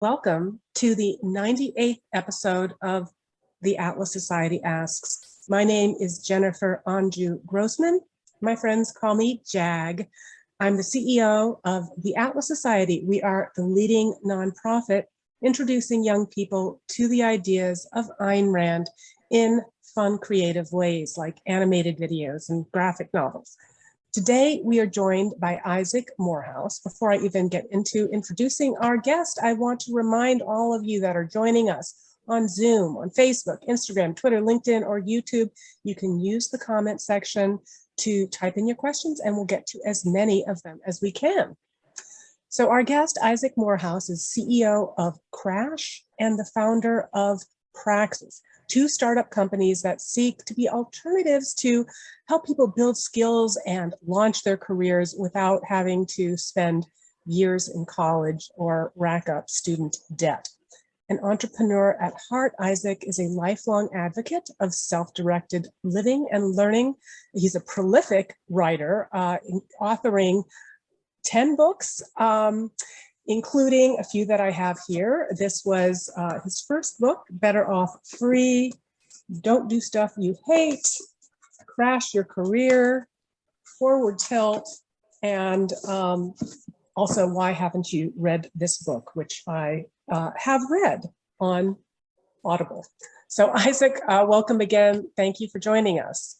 Welcome to the 98th episode of The Atlas Society Asks. My name is Jennifer Grossman. My friends call me Jag. I'm the CEO of the Atlas Society. We are the leading nonprofit introducing young people to the ideas of Ayn Rand in fun, creative ways like animated videos and graphic novels. Today, we are joined by Isaac Morehouse. Before I even get into introducing our guest, I want to remind all of you that are joining us on Zoom, on Facebook, Instagram, Twitter, LinkedIn, or YouTube, you can use the comment section to type in your questions and we'll get to as many of them as we can. So our guest, Isaac Morehouse, is CEO of Crash and the founder of Praxis, two startup companies that seek to be alternatives to help people build skills and launch their careers without having to spend years in college or rack up student debt. An entrepreneur at heart, Isaac is a lifelong advocate of self-directed living and learning. He's a prolific writer, authoring 10 books, including a few that I have here. This was his first book, Better Off Free, Don't Do Stuff You Hate, Crash Your Career, Forward Tilt, and also Why Haven't You Read This Book, which I have read on Audible. So Isaac, welcome again. Thank you for joining us.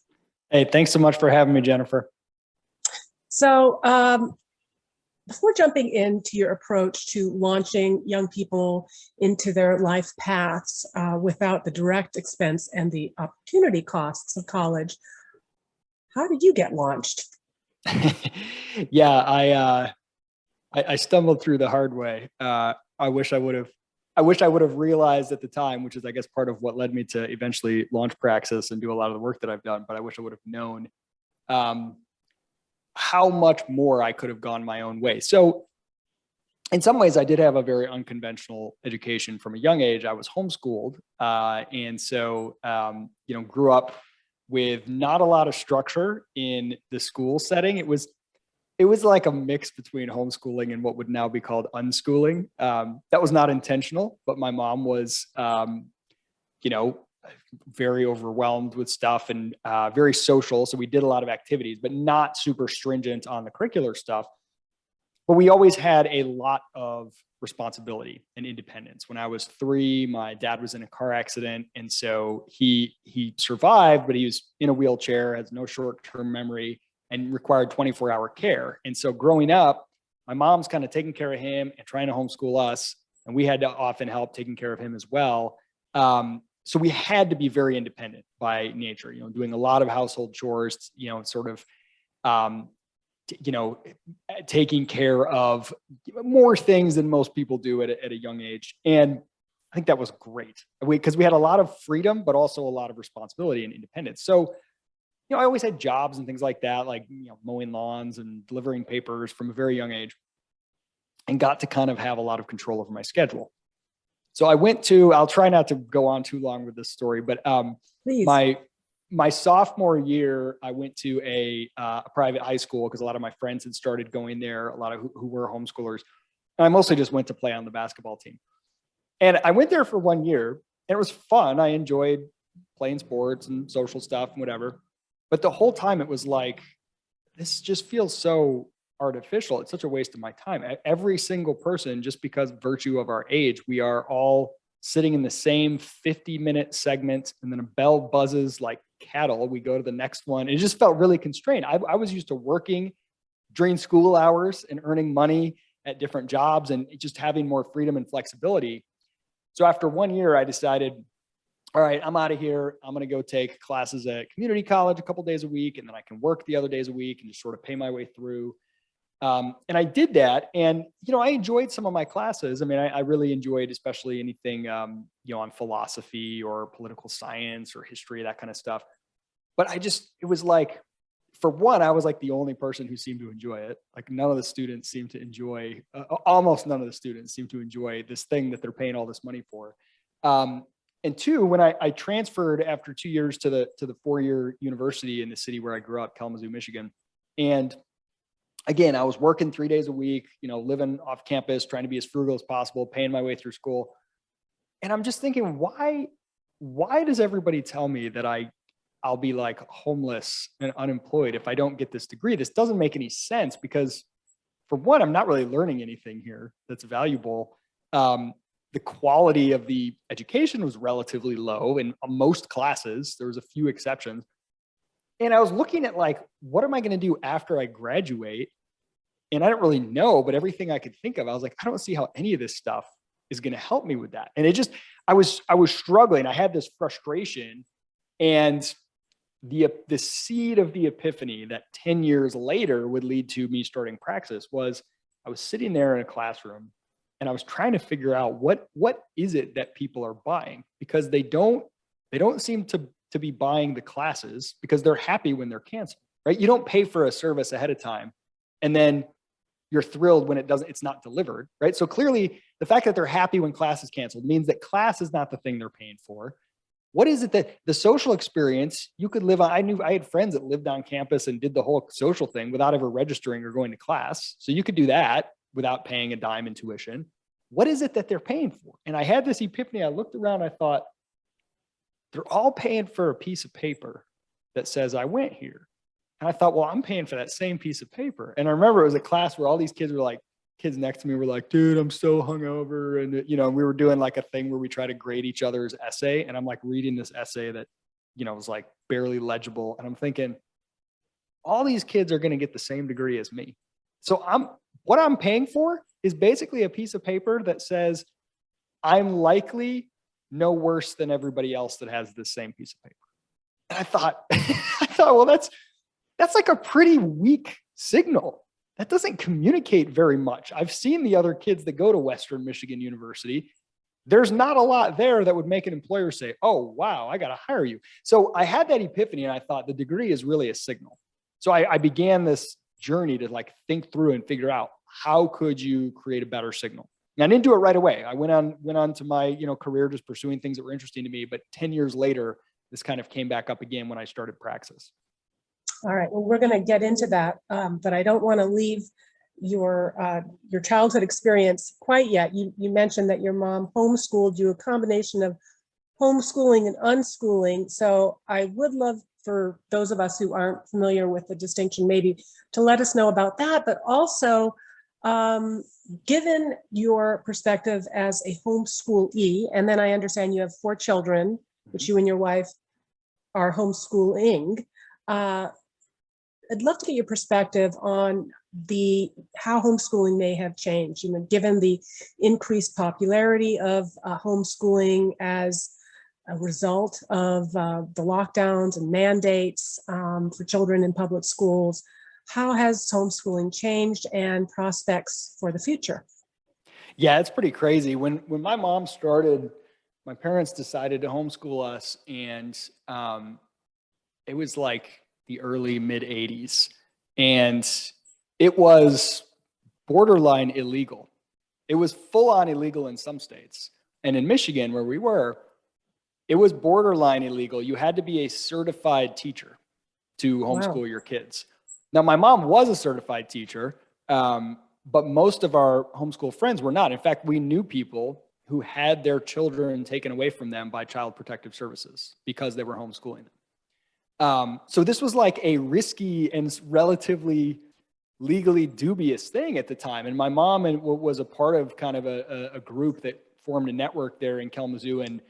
Hey, thanks so much for having me, Jennifer. So before jumping into your approach to launching young people into their life paths without the direct expense and the opportunity costs of college, how did you get launched? Yeah, I stumbled through the hard way. I wish I would have realized at the time, which is, I guess, part of what led me to eventually launch Praxis and do a lot of the work that I've done. But I wish I would have known how much more I could have gone my own way. So in some ways, I did have a very unconventional education from a young age. I was homeschooled. And so, grew up with not a lot of structure in the school setting. It was like a mix between homeschooling and what would now be called unschooling. That was not intentional, but my mom was, very overwhelmed with stuff and very social. So we did a lot of activities, but not super stringent on the curricular stuff. But we always had a lot of responsibility and independence. When I was 3, my dad was in a car accident. And so he survived, but he was in a wheelchair, has no short-term memory, and required 24-hour care. And so growing up, my mom's kind of taking care of him and trying to homeschool us. And we had to often help taking care of him as well. So we had to be very independent by nature, doing a lot of household chores, taking care of more things than most people do at a young age. And I think that was great because we had a lot of freedom, but also a lot of responsibility and independence. So, I always had jobs and things like that, like, mowing lawns and delivering papers from a very young age, and got to kind of have a lot of control over my schedule. So I'll try not to go on too long with this story, but my sophomore year, I went to a private high school because a lot of my friends had started going there, a lot of who were homeschoolers. And I mostly just went to play on the basketball team. And I went there for 1 year, and it was fun. I enjoyed playing sports and social stuff and whatever. But the whole time it was like, this just feels so artificial. It's such a waste of my time. Every single person, just because virtue of our age, we are all sitting in the same 50-minute segment, and then a bell buzzes like cattle. We go to the next one. It just felt really constrained. I was used to working during school hours and earning money at different jobs and just having more freedom and flexibility. So after 1 year, I decided, all right, I'm out of here. I'm going to go take classes at community college a couple days a week, and then I can work the other days a week and just sort of pay my way through. And I did that. And, I enjoyed some of my classes. I mean, I really enjoyed, especially anything, on philosophy or political science or history, that kind of stuff. But it was like, for one, I was like the only person who seemed to enjoy it. Like none of the students seemed to enjoy, almost none of the students seemed to enjoy this thing that they're paying all this money for. And two, when I transferred after 2 years to the 4-year university in the city where I grew up, Kalamazoo, Michigan, and again, I was working 3 days a week, living off campus, trying to be as frugal as possible, paying my way through school. And I'm just thinking, why does everybody tell me that I'll be like homeless and unemployed if I don't get this degree? This doesn't make any sense because, for one, I'm not really learning anything here that's valuable. The quality of the education was relatively low in most classes. There was a few exceptions. And I was looking at like, what am I going to do after I graduate? And I don't really know, but everything I could think of, I was like, I don't see how any of this stuff is going to help me with that. And I was struggling. I had this frustration, and the seed of the epiphany that 10 years later would lead to me starting Praxis was I was sitting there in a classroom and I was trying to figure out what is it that people are buying, because they don't seem to be buying the classes because they're happy when they're canceled, right? You don't pay for a service ahead of time and then you're thrilled when it's not delivered, right? So clearly the fact that they're happy when class is canceled means that class is not the thing they're paying for. What is it that the social experience you could live on? I had friends that lived on campus and did the whole social thing without ever registering or going to class. So you could do that without paying a dime in tuition. What is it that they're paying for? And I had this epiphany. I looked around, I thought, they're all paying for a piece of paper that says I went here. And I thought, well, I'm paying for that same piece of paper. And I remember it was a class where all these kids were like, kids next to me were like, dude, I'm so hungover. And, we were doing like a thing where we try to grade each other's essay. And I'm like reading this essay that, was like barely legible. And I'm thinking, all these kids are going to get the same degree as me. So what I'm paying for is basically a piece of paper that says I'm likely no worse than everybody else that has the same piece of paper. And I thought, well, that's like a pretty weak signal. That doesn't communicate very much. I've seen the other kids that go to Western Michigan University. There's not a lot there that would make an employer say, oh, wow, I got to hire you. So I had that epiphany and I thought the degree is really a signal. So I began this journey to like think through and figure out how could you create a better signal. And I didn't do it right away. I went on to my, career, just pursuing things that were interesting to me. But 10 years later, this kind of came back up again when I started Praxis. All right, well, we're going to get into that, but I don't want to leave your childhood experience quite yet. You mentioned that your mom homeschooled you, a combination of homeschooling and unschooling. So I would love for those of us who aren't familiar with the distinction, maybe to let us know about that, but also given your perspective as a homeschoolee, and then I understand you have 4 children, which you and your wife are homeschooling. I'd love to get your perspective on how homeschooling may have changed, given the increased popularity of homeschooling as a result of the lockdowns and mandates for children in public schools. How has homeschooling changed and prospects for the future? Yeah, it's pretty crazy. When my mom started, my parents decided to homeschool us, and it was like the early mid 80s, and it was borderline illegal. It was full on illegal in some states. And in Michigan, where we were, it was borderline illegal. You had to be a certified teacher to homeschool your kids. Now, my mom was a certified teacher, but most of our homeschool friends were not. In fact, we knew people who had their children taken away from them by Child Protective Services because they were homeschooling them. So this was like a risky and relatively legally dubious thing at the time. And my mom was a part of kind of a group that formed a network there in Kalamazoo. And,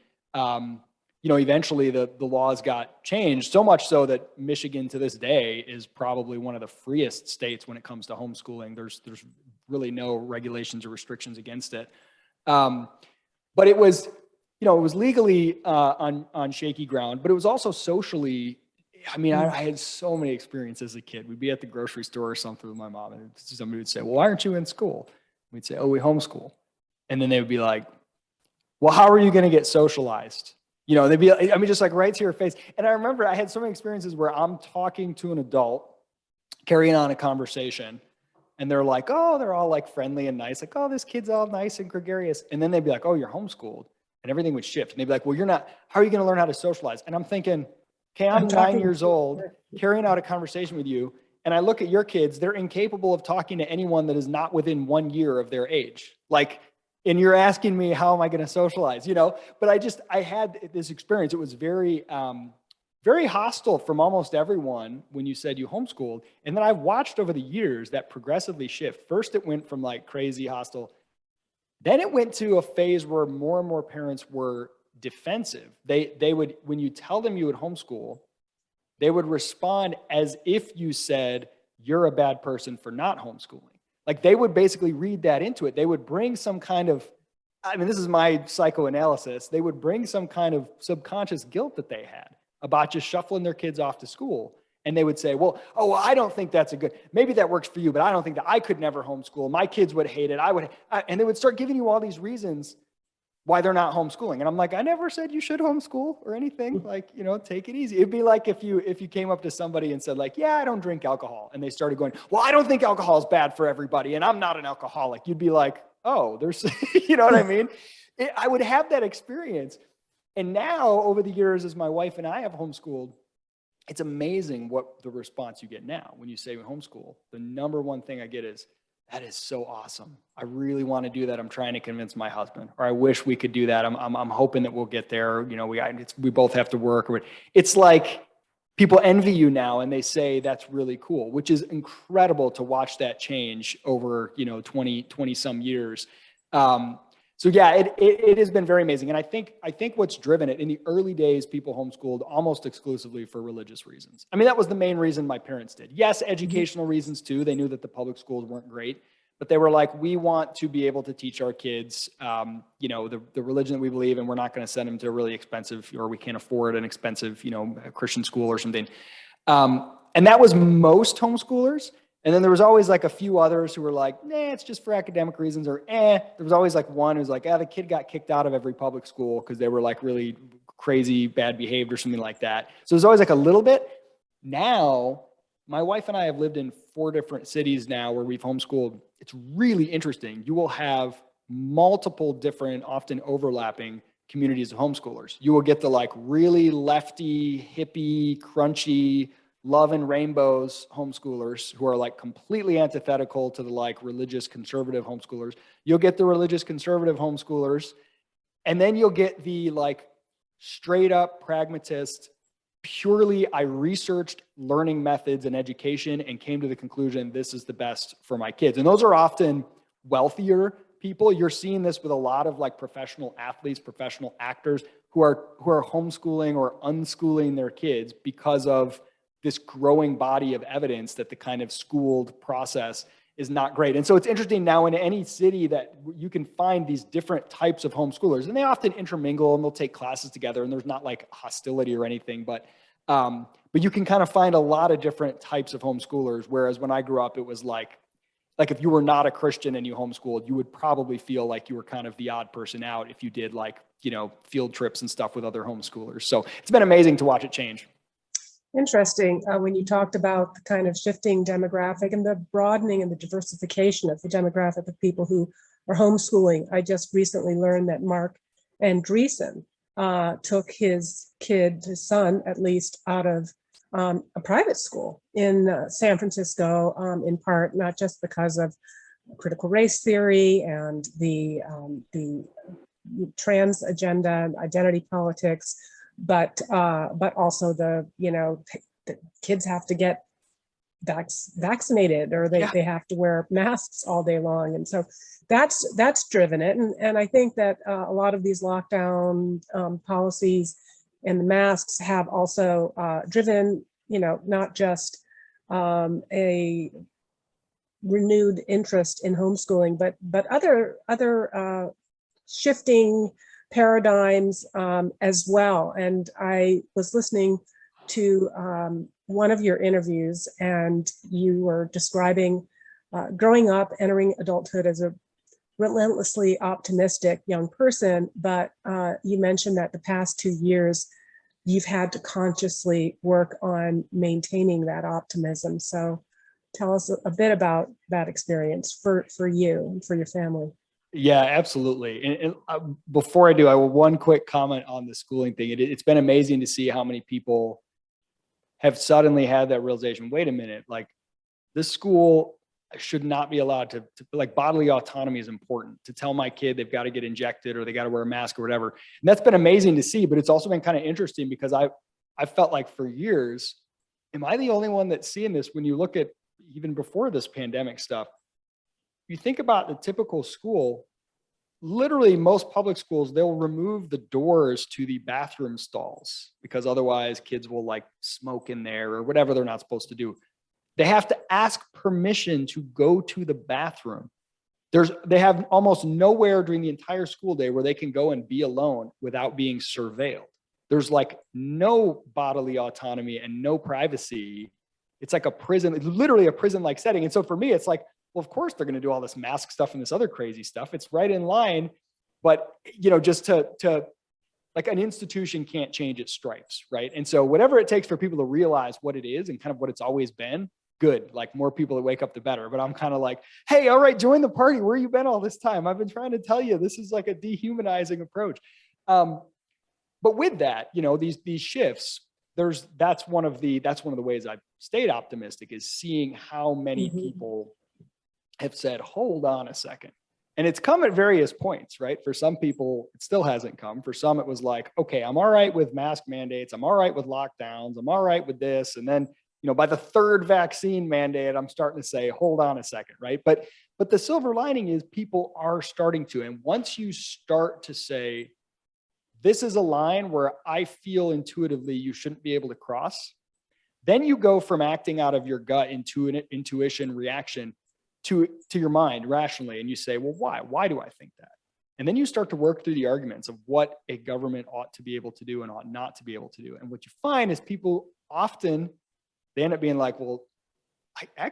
eventually the laws got changed, so much so that Michigan to this day is probably one of the freest states when it comes to homeschooling. There's really no regulations or restrictions against it. But it was, it was legally on shaky ground, but it was also socially. I mean, I had so many experiences as a kid. We'd be at the grocery store or something with my mom, and somebody would say, well, why aren't you in school? We'd say, oh, we homeschool. And then they would be like, well, how are you going to get socialized? They'd be, just like right to your face. And I remember I had so many experiences where I'm talking to an adult, carrying on a conversation, and they're like, oh, they're all like friendly and nice. Like, oh, this kid's all nice and gregarious. And then they'd be like, oh, you're homeschooled. And everything would shift. And they'd be like, well, you're not, how are you going to learn how to socialize? And I'm thinking, okay, I'm 9 years old, carrying out a conversation with you, And I look at your kids, they're incapable of talking to anyone that is not within 1 year of their age. Like, and you're asking me, how am I going to socialize? But I had this experience. It was very, very hostile from almost everyone when you said you homeschooled. And then I've watched over the years that progressively shift. First, it went from like crazy hostile. Then it went to a phase where more and more parents were defensive. They would, when you tell them you would homeschool, they would respond as if you said, you're a bad person for not homeschooling. Like they would basically read that into it. They would bring some kind of, this is my psychoanalysis. They would bring some kind of subconscious guilt that they had about just shuffling their kids off to school. And they would say, well, I don't think that's maybe that works for you, but I don't think that I could never homeschool. My kids would hate it. And they would start giving you all these reasons why they're not homeschooling. And I'm like, I never said you should homeschool or anything. Like, take it easy. It'd be like if you came up to somebody and said like, yeah, I don't drink alcohol. And they started going, well, I don't think alcohol is bad for everybody. And I'm not an alcoholic. You'd be like, oh, there's, you know what I mean? I would have that experience. And now over the years, as my wife and I have homeschooled, it's amazing what the response you get now. When you say homeschool, the number one thing I get is, that is so awesome. I really want to do that. I'm trying to convince my husband, or I wish we could do that. I'm hoping that we'll get there. We both have to work. It's like people envy you now and they say that's really cool, which is incredible to watch that change over, 20 some years. So yeah, it has been very amazing. And I think what's driven it, in the early days, people homeschooled almost exclusively for religious reasons. That was the main reason my parents did. Yes, educational reasons too. They knew that the public schools weren't great, but they were like, we want to be able to teach our kids, the religion that we believe in. We're not going to send them to a really expensive, or we can't afford an expensive, a Christian school or something. And that was most homeschoolers. And then there was always like a few others who were like, nah, it's just for academic reasons, or there was always like one who's like, the kid got kicked out of every public school because they were like really crazy, bad behaved or something like that. So there's always like a little bit. Now, my wife and I have lived in 4 different cities now where we've homeschooled. It's really interesting. You will have multiple different, often overlapping communities of homeschoolers. You will get the like really lefty, hippie, crunchy, love and rainbows homeschoolers who are like completely antithetical to the like religious conservative homeschoolers. You'll get the religious conservative homeschoolers, and then you'll get the like straight up pragmatist, purely I researched learning methods and education and came to the conclusion this is the best for my kids. And those are often wealthier people. You're seeing this with a lot of like professional athletes, professional actors who are homeschooling or unschooling their kids because of this growing body of evidence that the kind of schooled process is not great. And so it's interesting now in any city that you can find these different types of homeschoolers, and they often intermingle and they'll take classes together, and there's not like hostility or anything, but you can kind of find a lot of different types of homeschoolers. Whereas when I grew up, it was like if you were not a Christian and you homeschooled, you would probably feel like you were kind of the odd person out if you did like, field trips and stuff with other homeschoolers. So it's been amazing to watch it change. Interesting. When you talked about the kind of shifting demographic and the broadening and the diversification of the demographic of people who are homeschooling, I just recently learned that Mark Andreessen took his son at least, out of a private school in San Francisco, in part, not just because of critical race theory and the trans agenda and identity politics, but also the kids have to get vaccinated, or they have to wear masks all day long, and so that's driven it. And I think that a lot of these lockdown policies and the masks have also driven not just a renewed interest in homeschooling, but other shifting paradigms as well. And I was listening to one of your interviews, and you were describing growing up, entering adulthood as a relentlessly optimistic young person, but you mentioned that the past 2 years you've had to consciously work on maintaining that optimism. So tell us a bit about that experience for you and for your family. Yeah, absolutely. And before I do, I will one quick comment on the schooling thing. It's been amazing to see how many people have suddenly had that realization. Wait a minute, like this school should not be allowed to like, bodily autonomy is important, to tell my kid they've got to get injected or they got to wear a mask or whatever. And that's been amazing to see, but it's also been kind of interesting because I felt like for years, am I the only one that's seeing this? When you look at even before this pandemic stuff, you think about the typical school, literally most public schools, they'll remove the doors to the bathroom stalls because otherwise kids will like smoke in there or whatever they're not supposed to do. They have to ask permission to go to the bathroom. They have almost nowhere during the entire school day where they can go and be alone without being surveilled. There's like no bodily autonomy and no privacy. It's like a prison, it's literally a prison-like setting. And so for me, it's like, well, of course they're going to do all this mask stuff and this other crazy stuff. It's right in line, but just to like, an institution can't change its stripes, right? And so whatever it takes for people to realize what it is and kind of what it's always been, good. Like, more people that wake up, the better. But I'm kind of like, hey, all right, join the party. Where you been all this time? I've been trying to tell you, this is like a dehumanizing approach. But with that, these shifts, that's one of the ways I've stayed optimistic, is seeing how many people have said, hold on a second. And it's come at various points, right? For some people, it still hasn't come. For some, it was like, okay, I'm all right with mask mandates. I'm all right with lockdowns. I'm all right with this. And then, by the third vaccine mandate, I'm starting to say, hold on a second, right? But the silver lining is people are starting to. And once you start to say, this is a line where I feel intuitively you shouldn't be able to cross, then you go from acting out of your gut, intuition, reaction, to your mind rationally. And you say, well, why? Why do I think that? And then you start to work through the arguments of what a government ought to be able to do and ought not to be able to do. And what you find is people often, they end up being like, well, I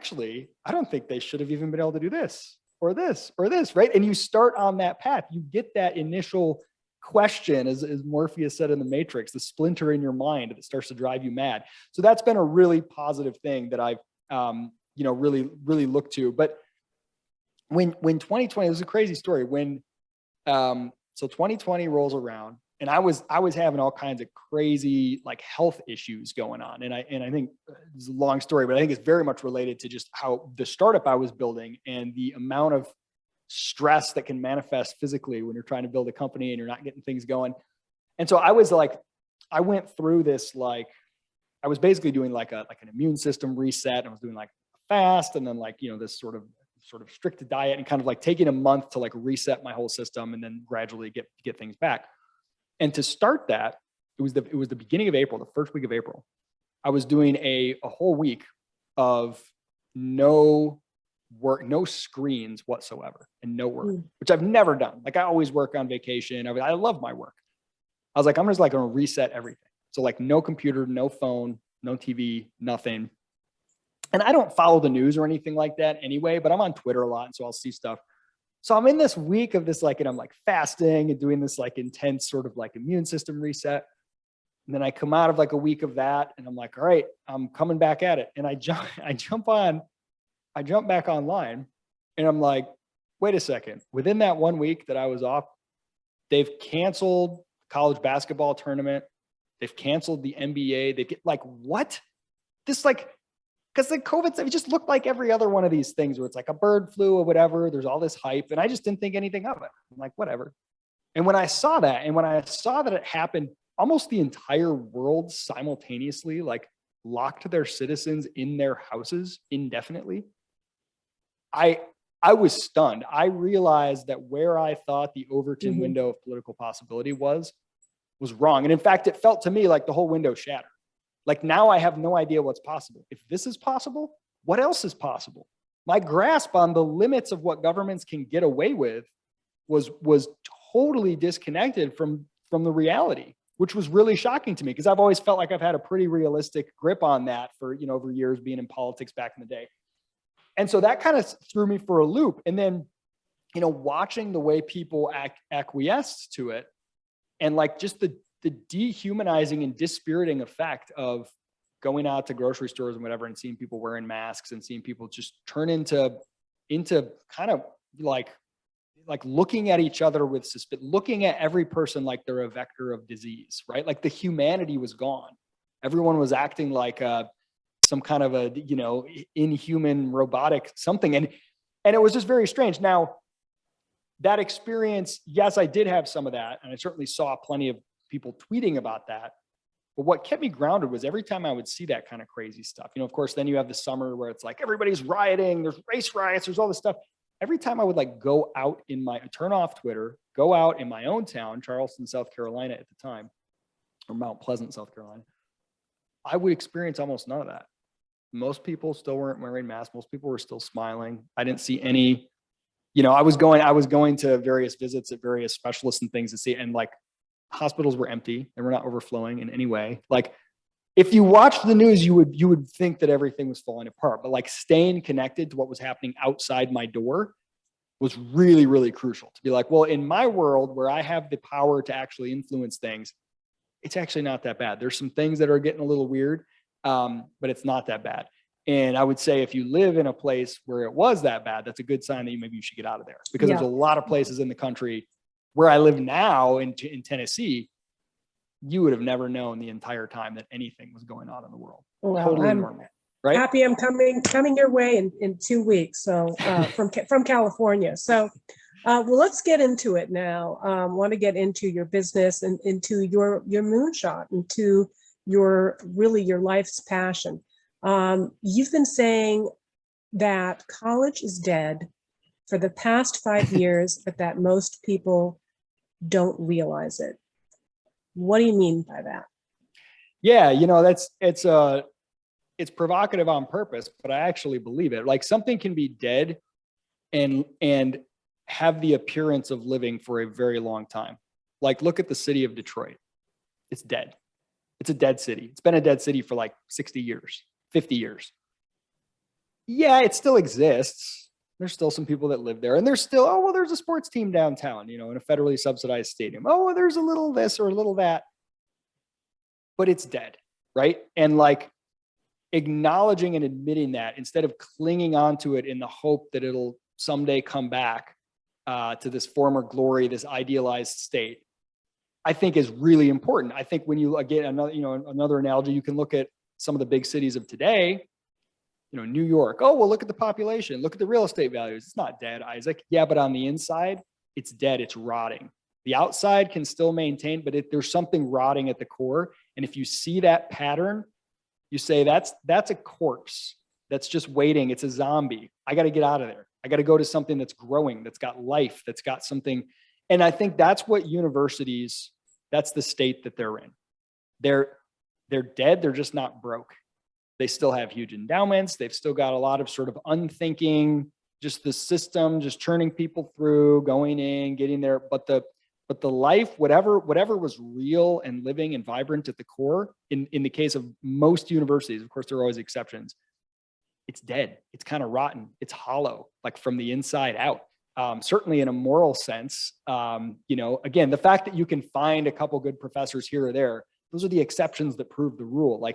don't think they should have even been able to do this or this or this, right? And you start on that path. You get that initial question, as Morpheus said in the Matrix, the splinter in your mind that starts to drive you mad. So that's been a really positive thing that I've really looked to. But when 2020, it was a crazy story. When so 2020 rolls around, and I was having all kinds of crazy like health issues going on. And I think it's a long story, but I think it's very much related to just how the startup I was building and the amount of stress that can manifest physically when you're trying to build a company and you're not getting things going. And so I went through this, like, I was basically doing like an immune system reset. I was doing like a fast, and then like, this sort of strict diet, and kind of like taking a month to like reset my whole system and then gradually get things back. And to start that, it was the beginning of April, the first week of April. I was doing a whole week of no work, no screens whatsoever, and no work, which I've never done. Like, I always work on vacation. I love my work. I was like, I'm just like going to reset everything. So like, no computer, no phone, no TV, nothing. And I don't follow the news or anything like that anyway, but I'm on Twitter a lot, and so I'll see stuff. So I'm in this week of this, like, and I'm like fasting and doing this like intense sort of like immune system reset. And then I come out of like a week of that, and I'm like, all right, I'm coming back at it. And I jump back online, and I'm like, wait a second. Within that 1 week that I was off, they've canceled college basketball tournament. They've canceled the NBA. They get like, what? This like, because the COVID, it just looked like every other one of these things where it's like a bird flu or whatever. There's all this hype, and I just didn't think anything of it. I'm like, whatever. And when I saw that, it happened, almost the entire world simultaneously, like, locked their citizens in their houses indefinitely, I was stunned. I realized that where I thought the Overton window of political possibility was wrong. And in fact, it felt to me like the whole window shattered. Like, now I have no idea what's possible. If this is possible, what else is possible? My grasp on the limits of what governments can get away with was totally disconnected from the reality, which was really shocking to me, because I've always felt like I've had a pretty realistic grip on that for, over years being in politics back in the day. And so that kind of threw me for a loop. And then, watching the way people acquiesced to it, and like just the dehumanizing and dispiriting effect of going out to grocery stores and whatever, and seeing people wearing masks, and seeing people just turn into kind of like looking at each other with suspicion, looking at every person like they're a vector of disease, right? Like, the humanity was gone. Everyone was acting like some kind of a, inhuman robotic something. And it was just very strange. Now, that experience, yes, I did have some of that. And I certainly saw plenty of people tweeting about that. But what kept me grounded was every time I would see that kind of crazy stuff, of course, then you have the summer where it's like everybody's rioting, there's race riots, there's all this stuff. Every time I would go out turn off Twitter, go out in my own town, Charleston, South Carolina at the time, or Mount Pleasant, South Carolina, I would experience almost none of that. Most people still weren't wearing masks. Most people were still smiling. I didn't see any, I was going to various visits at various specialists and things to see, and hospitals were empty. They were not overflowing in any way. If you watched the news, you would think that everything was falling apart, but staying connected to what was happening outside my door was really, really crucial to be well, in my world where I have the power to actually influence things, it's actually not that bad. There's some things that are getting a little weird, but it's not that bad. And I would say if you live in a place where it was that bad, that's a good sign that maybe you should get out of there, because there's a lot of places in the country where I live now in Tennessee, you would have never known the entire time that anything was going on in the world. Well, totally I'm normal, right? happy I'm coming your way in 2 weeks. So from California. So well, let's get into it now. Want to get into your business and into your moonshot, into your life's passion. You've been saying that college is dead for the past 5 years, but that most people don't realize it. What do you mean by that? Yeah, it's provocative on purpose, but I actually believe it. Something can be dead and have the appearance of living for a very long time. Look at the city of Detroit. It's dead. It's a dead city. It's been a dead city for 60 years, 50 years. Yeah, it still exists. There's still some people that live there, and there's still, there's a sports team downtown, in a federally subsidized stadium. Oh, there's a little this or a little that, but it's dead, right? And acknowledging and admitting that instead of clinging onto it in the hope that it'll someday come back to this former glory, this idealized state, I think is really important. I think when you, again, another analogy, you can look at some of the big cities of today, New York. Oh, well, look at the population. Look at the real estate values. It's not dead, Isaac. Yeah, but on the inside, it's dead. It's rotting. The outside can still maintain, but there's something rotting at the core. And if you see that pattern, you say, that's a corpse. That's just waiting. It's a zombie. I got to get out of there. I got to go to something that's growing, that's got life, that's got something. And I think that's what universities, that's the state that they're in. They're dead. They're just not broke. They still have huge endowments. They've still got a lot of sort of unthinking, just the system, just churning people through, going in, getting there. But the life, whatever was real and living and vibrant at the core, in the case of most universities, of course, there are always exceptions, it's dead. It's kind of rotten. It's hollow, from the inside out. Certainly in a moral sense, again, the fact that you can find a couple good professors here or there, those are the exceptions that prove the rule.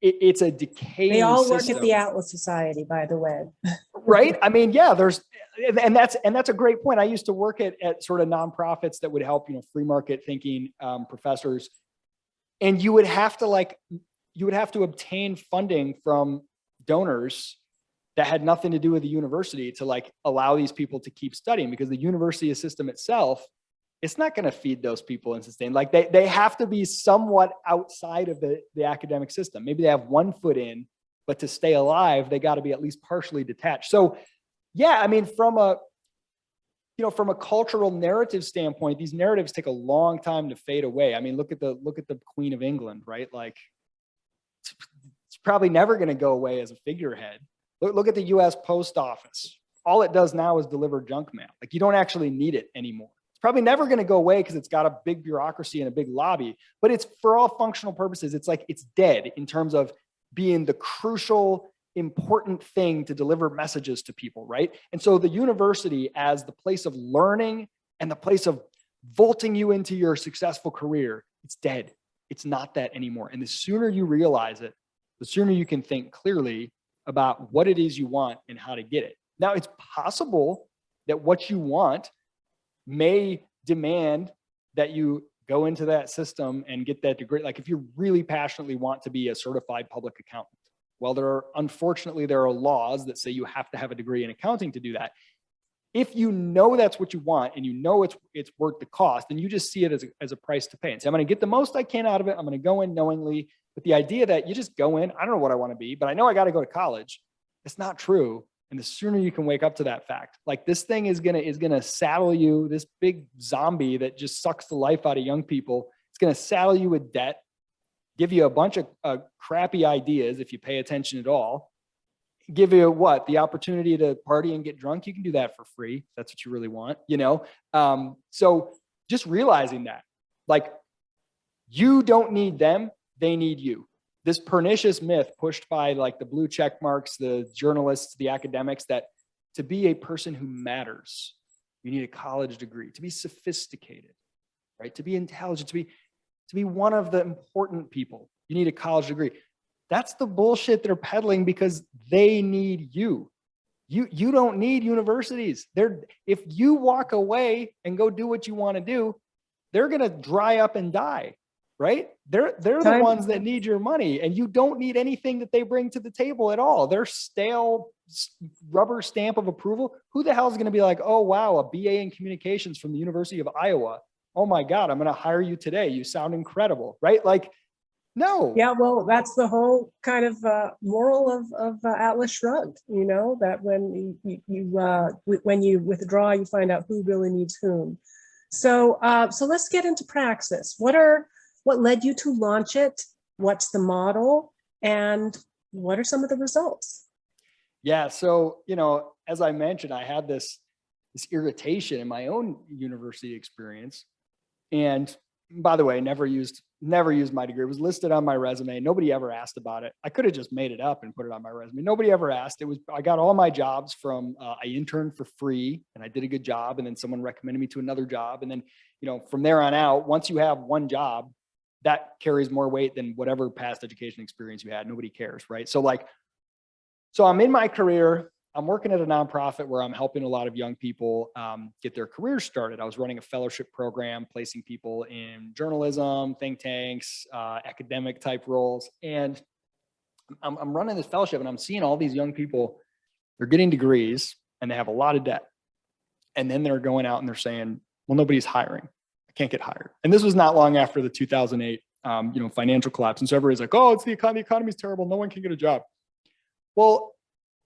It's a decaying They all system. work at the Atlas Society, by the way. Right? I mean, yeah, and that's a great point. I used to work at sort of nonprofits that would help, free market thinking professors. And you would have to obtain funding from donors that had nothing to do with the university to allow these people to keep studying, because the university system itself, it's not going to feed those people and sustain. They have to be somewhat outside of the academic system. Maybe they have one foot in, but to stay alive, they got to be at least partially detached. So yeah, I mean, from a cultural narrative standpoint, these narratives take a long time to fade away. I mean, look at the Queen of England, right? It's probably never going to go away as a figurehead. Look at the US Post Office. All it does now is deliver junk mail. You don't actually need it anymore. It's probably never going to go away because it's got a big bureaucracy and a big lobby, but it's, for all functional purposes, it's dead in terms of being the crucial, important thing to deliver messages to people, right? And so the university, as the place of learning and the place of vaulting you into your successful career, it's dead. It's not that anymore. And the sooner you realize it, the sooner you can think clearly about what it is you want and how to get it. Now, it's possible that what you want may demand that you go into that system and get that degree. If you really passionately want to be a certified public accountant, Well, unfortunately, there are laws that say you have to have a degree in accounting to do that. If you know that's what you want and you know it's worth the cost, then you just see it as a price to pay and say, I'm going to get the most I can out of it. I'm going to go in knowingly with the idea that you just go in. I don't know what I want to be, but I know I got to go to college. It's not true. And the sooner you can wake up to that fact, like this thing is gonna saddle you, this big zombie that just sucks the life out of young people. It's gonna saddle you with debt, give you a bunch of crappy ideas if you pay attention at all. Give you the opportunity to party and get drunk. You can do that for free. That's what you really want, So just realizing that, like, you don't need them, they need you. This pernicious myth pushed by like the blue check marks, the journalists, the academics, that to be a person who matters, you need a college degree. To be sophisticated, right? To be intelligent, to be one of the important people, you need a college degree. That's the bullshit they're peddling because they need you. You don't need universities. If you walk away and go do what you want to do, they're gonna dry up and die. Right? They're the ones that need your money, and you don't need anything that they bring to the table at all. Their stale rubber stamp of approval. Who the hell is going to be like, oh, wow, a BA in communications from the University of Iowa. Oh my God, I'm going to hire you today. You sound incredible. Right? Like, no. Yeah, well, that's the whole kind of moral of Atlas Shrugged, that when you withdraw, you find out who really needs whom. So let's get into Praxis. What led you to launch it? What's the model? And what are some of the results? Yeah. So, as I mentioned, I had this irritation in my own university experience. And by the way, never used my degree. It was listed on my resume. Nobody ever asked about it. I could have just made it up and put it on my resume. Nobody ever asked. I got all my jobs from, I interned for free and I did a good job. And then someone recommended me to another job. And then, from there on out, once you have one job, that carries more weight than whatever past education experience you had. Nobody cares, right? So I'm in my career. I'm working at a nonprofit where I'm helping a lot of young people get their careers started. I was running a fellowship program, placing people in journalism, think tanks, academic type roles. And I'm running this fellowship and I'm seeing all these young people, they're getting degrees and they have a lot of debt. And then they're going out and they're saying, well, nobody's hiring. Can't get hired. And this was not long after the 2008, financial collapse. And so everybody's like, oh, it's the economy. The economy's terrible. No one can get a job. Well,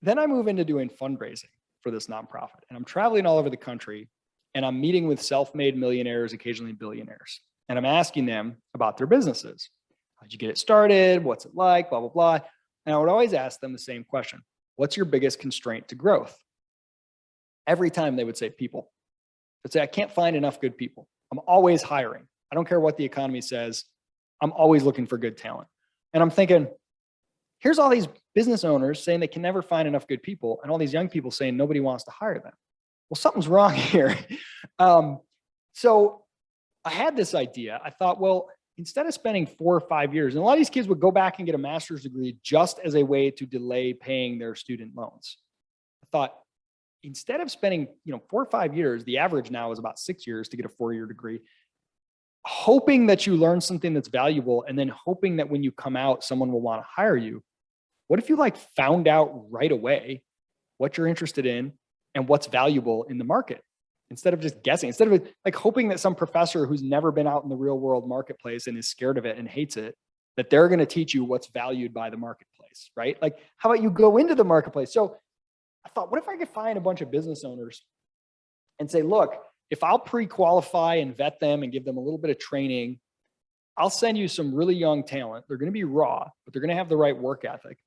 then I move into doing fundraising for this nonprofit. And I'm traveling all over the country and I'm meeting with self-made millionaires, occasionally billionaires. And I'm asking them about their businesses. How'd you get it started? What's it like? Blah, blah, blah. And I would always ask them the same question. What's your biggest constraint to growth? Every time they would say people. They'd say, I can't find enough good people. I'm always hiring. I don't care what the economy says. I'm always looking for good talent. And I'm thinking, here's all these business owners saying they can never find enough good people, and all these young people saying nobody wants to hire them. Well, something's wrong here. So I had this idea. I thought, well, instead of spending 4 or 5 years, and a lot of these kids would go back and get a master's degree just as a way to delay paying their student loans. I thought, instead of spending 4 or 5 years, the average now is about 6 years to get a 4-year degree, hoping that you learn something that's valuable and then hoping that when you come out, someone will want to hire you. What if you found out right away what you're interested in and what's valuable in the market, instead of just guessing, instead of hoping that some professor who's never been out in the real world marketplace and is scared of it and hates it, that they're going to teach you what's valued by the marketplace, right? How about you go into the marketplace? So I thought, what if I could find a bunch of business owners and say, look, if I'll pre-qualify and vet them and give them a little bit of training, I'll send you some really young talent. They're going to be raw, but they're going to have the right work ethic.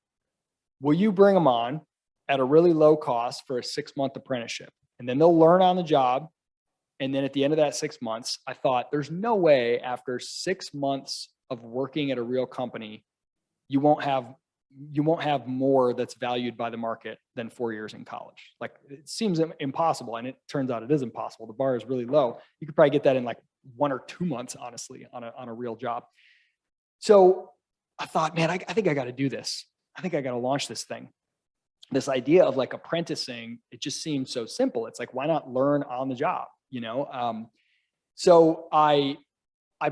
Will you bring them on at a really low cost for a 6-month apprenticeship? And then they'll learn on the job. And then at the end of that 6 months, I thought, there's no way after 6 months of working at a real company, you won't have more that's valued by the market than 4 years in college. It seems impossible. And it turns out it is impossible. The bar is really low. You could probably get that in 1 or 2 months, honestly, on a real job. So I thought, man, I think I got to do this. I think I got to launch this thing. This idea of apprenticing, it just seems so simple. It's why not learn on the job, So I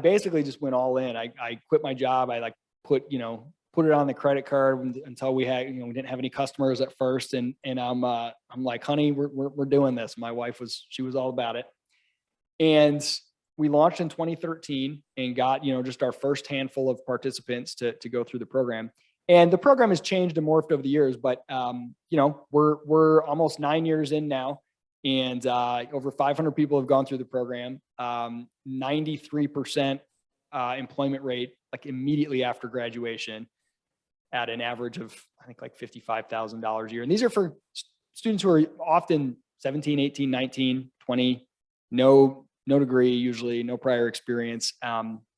basically just went all in. I quit my job. I put, put it on the credit card until we had, we didn't have any customers at first. And I'm like, honey, we're doing this. My wife she was all about it. And we launched in 2013 and got, just our first handful of participants to go through the program. And the program has changed and morphed over the years, but, we're almost 9 years in now, and over 500 people have gone through the program. 93% employment rate, like immediately after graduation, at an average of, I think, like $55,000 a year. And these are for students who are often 17, 18, 19, 20, no degree, usually no prior experience,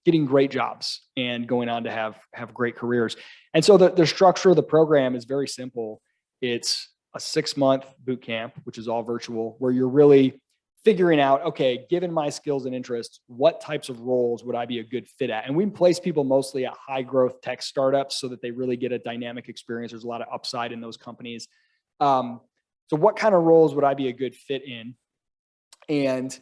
getting great jobs and going on to have great careers. And so the structure of the program is very simple. It's a 6-month boot camp, which is all virtual, where you're really figuring out, okay, given my skills and interests, what types of roles would I be a good fit at? And we place people mostly at high growth tech startups so that they really get a dynamic experience. There's a lot of upside in those companies. So what kind of roles would I be a good fit in? And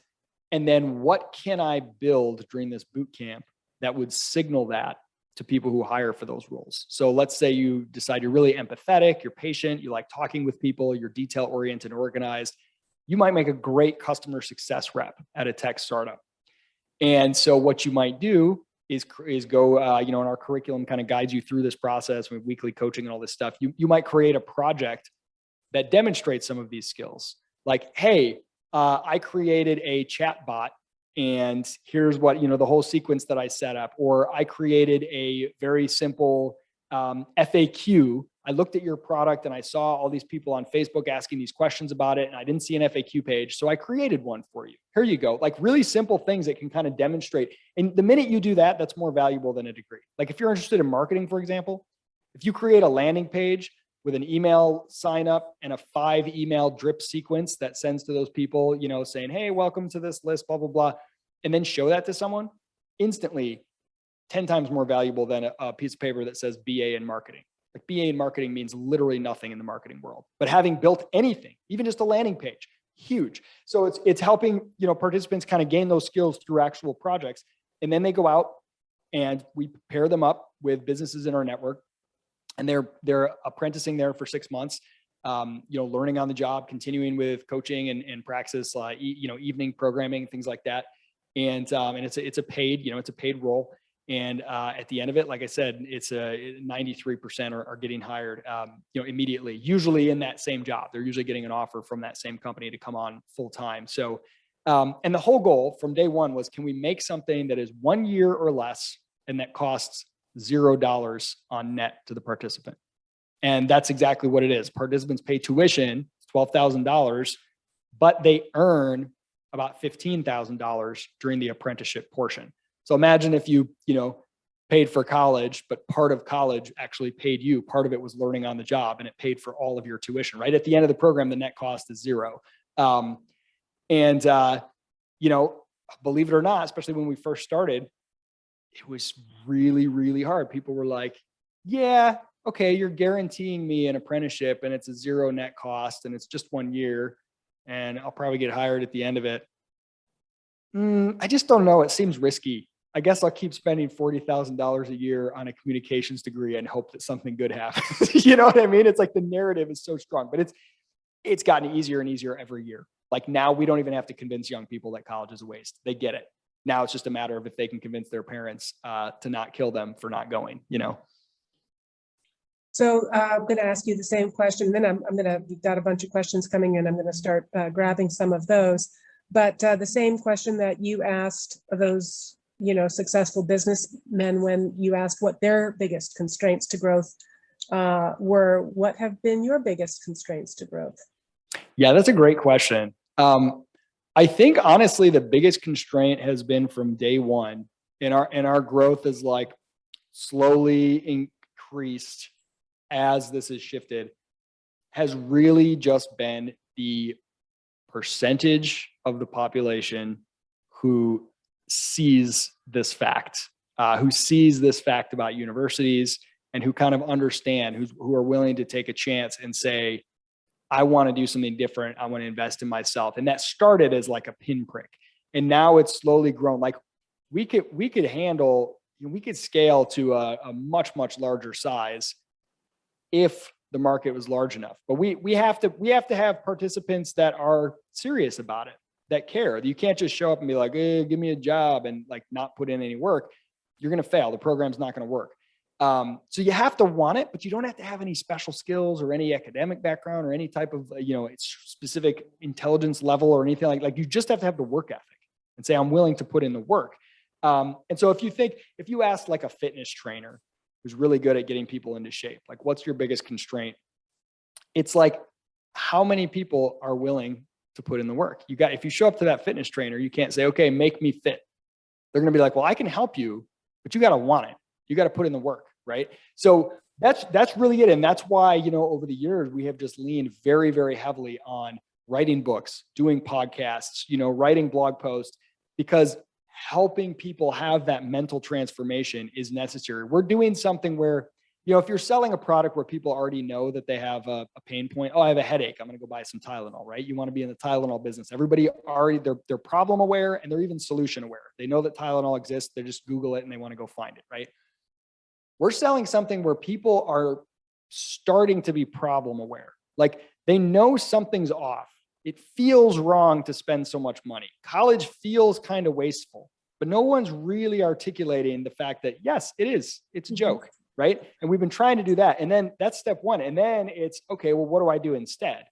then what can I build during this boot camp that would signal that to people who hire for those roles? So let's say you decide you're really empathetic, you're patient, you like talking with people, you're detail oriented and organized. You might make a great customer success rep at a tech startup. And so what you might do is go, and our curriculum kind of guides you through this process with weekly coaching and all this stuff. You might create a project that demonstrates some of these skills. Like, hey, I created a chat bot, and here's what, the whole sequence that I set up. Or I created a very simple FAQ. I looked at your product and I saw all these people on Facebook asking these questions about it, and I didn't see an FAQ page. So I created one for you. Here you go. Like, really simple things that can kind of demonstrate. And the minute you do that, that's more valuable than a degree. Like, if you're interested in marketing, for example, if you create a landing page with an email sign up and a 5 email drip sequence that sends to those people, saying, hey, welcome to this list, blah, blah, blah, and then show that to someone, instantly 10 times more valuable than a piece of paper that says BA in marketing. Like, BA in marketing means literally nothing in the marketing world, but having built anything, even just a landing page, huge. So it's helping, participants kind of gain those skills through actual projects. And then they go out and we pair them up with businesses in our network, and they're apprenticing there for 6 months, learning on the job, continuing with coaching and Praxis, evening programming, things like that. And it's a paid role. And at the end of it, like I said, it's 93% are getting hired, immediately, usually in that same job. They're usually getting an offer from that same company to come on full time. So, and the whole goal from day one was, can we make something that is 1 year or less and that costs $0 on net to the participant? And that's exactly what it is. Participants pay tuition, $12,000, but they earn about $15,000 during the apprenticeship portion. So imagine if you paid for college, but part of college actually paid you. Part of it was learning on the job, and it paid for all of your tuition, right? At the end of the program, the net cost is $0. Believe it or not, especially when we first started, it was really, really hard. People were like, yeah, okay, you're guaranteeing me an apprenticeship and it's a $0 net cost and it's just 1 year and I'll probably get hired at the end of it. I just don't know. It seems risky. I guess I'll keep spending $40,000 a year on a communications degree and hope that something good happens. You know what I mean? It's like the narrative is so strong, but it's gotten easier and easier every year. Like, now we don't even have to convince young people that college is a waste. They get it. Now it's just a matter of if they can convince their parents to not kill them for not going, So I'm going to ask you the same question. Then we've got a bunch of questions coming in. I'm going to start grabbing some of those. But the same question that you asked those, successful businessmen when you asked what their biggest constraints to growth were, what have been your biggest constraints to growth? Yeah, that's a great question. I think honestly, the biggest constraint has been from day one, and our growth is like slowly increased as this has shifted, has really just been the percentage of the population who sees this fact about universities, and who kind of understand, who are willing to take a chance and say, I want to do something different. I want to invest in myself. And that started as like a pinprick, and now it's slowly grown. Like, we could handle, we could scale to a much, much larger size if the market was large enough. But we have to have participants that are serious about it, that care. You can't just show up and be like, give me a job and like not put in any work. You're going to fail. The program's not going to work. So you have to want it, but you don't have to have any special skills or any academic background or any type of, specific intelligence level or anything like you just have to have the work ethic and say, I'm willing to put in the work. And so if you ask like a fitness trainer who's really good at getting people into shape, like what's your biggest constraint? It's like, how many people are willing to put in the work? If you show up to that fitness trainer, you can't say, okay, make me fit. They're going to be like, well, I can help you, but you got to want it. You got to put in the work. Right. So that's really it. And that's why, over the years, we have just leaned very, very heavily on writing books, doing podcasts, writing blog posts, because helping people have that mental transformation is necessary. We're doing something where, if you're selling a product where people already know that they have a pain point, oh, I have a headache, I'm going to go buy some Tylenol, right? You want to be in the Tylenol business. Everybody already, they're problem aware and they're even solution aware. They know that Tylenol exists. They just Google it and they want to go find it, right? We're selling something where people are starting to be problem aware. Like they know something's off. It feels wrong to spend so much money. College feels kind of wasteful, but no one's really articulating the fact that, yes, it is. It's a joke, right? And we've been trying to do that. And then that's step one. And then it's, okay, well, what do I do instead?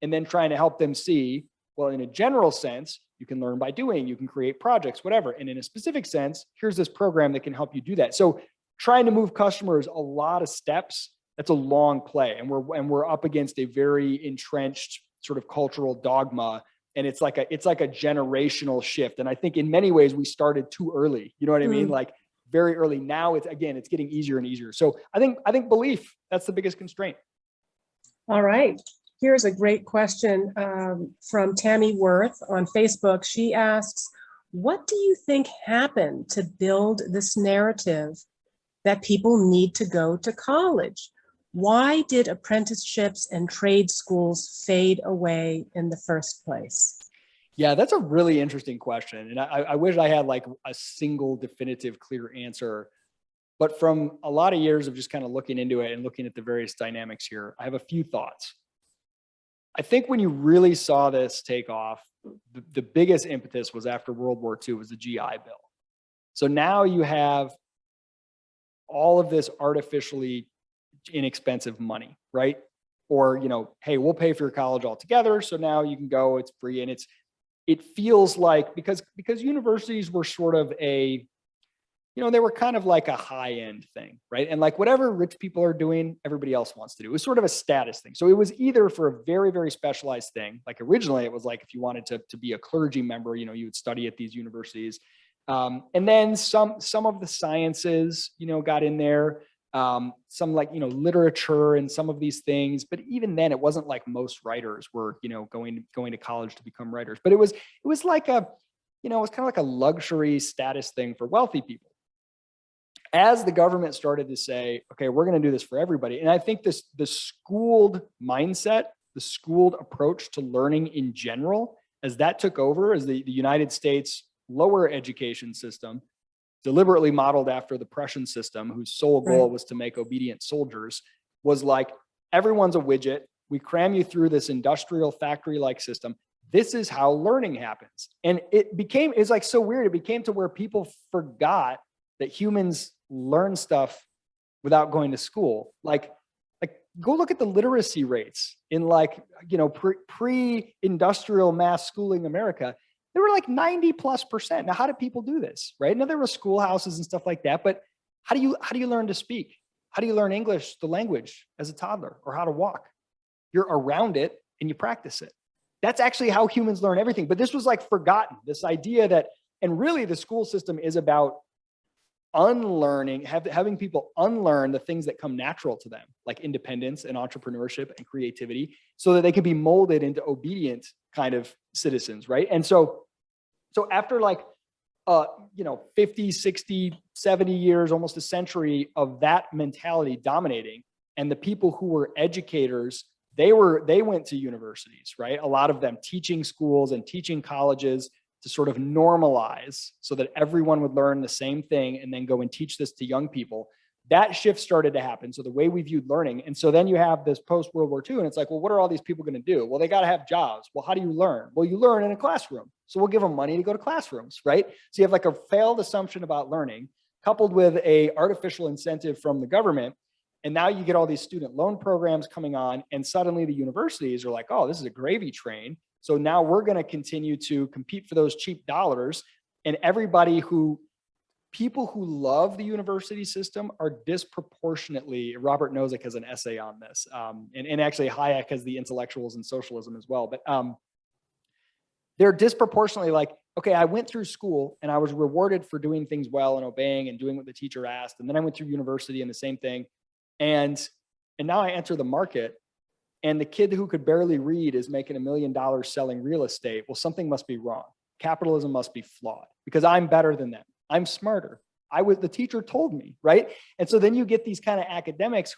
And then trying to help them see, well, in a general sense, you can learn by doing, you can create projects, whatever. And in a specific sense, here's this program that can help you do that. So trying to move customers a lot of steps, that's a long play. And we're up against a very entrenched sort of cultural dogma. And it's like a generational shift. And I think in many ways we started too early. You know what I mean? Like very early. Now it's getting easier and easier. So I think belief, that's the biggest constraint. All right. Here's a great question from Tammy Worth on Facebook. She asks, what do you think happened to build this narrative that people need to go to college? Why did apprenticeships and trade schools fade away in the first place? Yeah, that's a really interesting question. And I wish I had like a single definitive clear answer. But from a lot of years of just kind of looking into it and looking at the various dynamics here, I have a few thoughts. I think when you really saw this take off, the biggest impetus was after World War II, was the GI Bill. So now you have all of this artificially inexpensive money, right? Or, hey, we'll pay for your college altogether. So now you can go, it's free. And it feels like, because universities were sort of they were kind of like a high end thing, right? And like whatever rich people are doing, everybody else wants to do. It was sort of a status thing. So it was either for a very, very specialized thing. Like originally it was like, if you wanted to be a clergy member, you would study at these universities. And then some of the sciences, got in there, some like, literature and some of these things. But even then it wasn't like most writers were, going to college to become writers. But it was like it was kind of like a luxury status thing for wealthy people. As the government started to say, okay, we're going to do this for everybody. And I think the schooled mindset, the schooled approach to learning in general, as that took over, as the United States lower education system, deliberately modeled after the Prussian system, whose sole goal was to make obedient soldiers, was like, everyone's a widget. We cram you through this industrial factory-like system. This is how learning happens. And it's like so weird. It became to where people forgot that humans learn stuff without going to school. Like go look at the literacy rates in pre-industrial mass schooling America. They were like 90+%. Now, how did people do this? Right. Now there were schoolhouses and stuff like that, but how do you learn to speak? How do you learn English, the language, as a toddler, or how to walk? You're around it and you practice it. That's actually how humans learn everything. But this was like forgotten, this idea that, and really the school system is about unlearning, having people unlearn the things that come natural to them, like independence and entrepreneurship and creativity, so that they can be molded into obedient kind of citizens, right? And so after 50, 60, 70 years, almost a century of that mentality dominating, and the people who were educators, they went to universities, right? A lot of them teaching schools and teaching colleges, to sort of normalize so that everyone would learn the same thing and then go and teach this to young people, that shift started to happen. So the way we viewed learning. And so then you have this post-World War II, and it's like, well, what are all these people going to do? Well, they got to have jobs. Well, how do you learn? Well, you learn in a classroom. So we'll give them money to go to classrooms, right? So you have like a failed assumption about learning coupled with a artificial incentive from the government. And now you get all these student loan programs coming on, and suddenly the universities are like, oh, this is a gravy train. So now we're going to continue to compete for those cheap dollars. And people who love the university system are disproportionately, Robert Nozick has an essay on this, and actually Hayek has the intellectuals and socialism as well. But they're disproportionately like, okay, I went through school and I was rewarded for doing things well and obeying and doing what the teacher asked. And then I went through university and the same thing. And now I enter the market, and the kid who could barely read is making $1 million selling real estate. Well, something must be wrong. Capitalism must be flawed because I'm better than them. I'm smarter. The teacher told me, right? And so then you get these kind of academics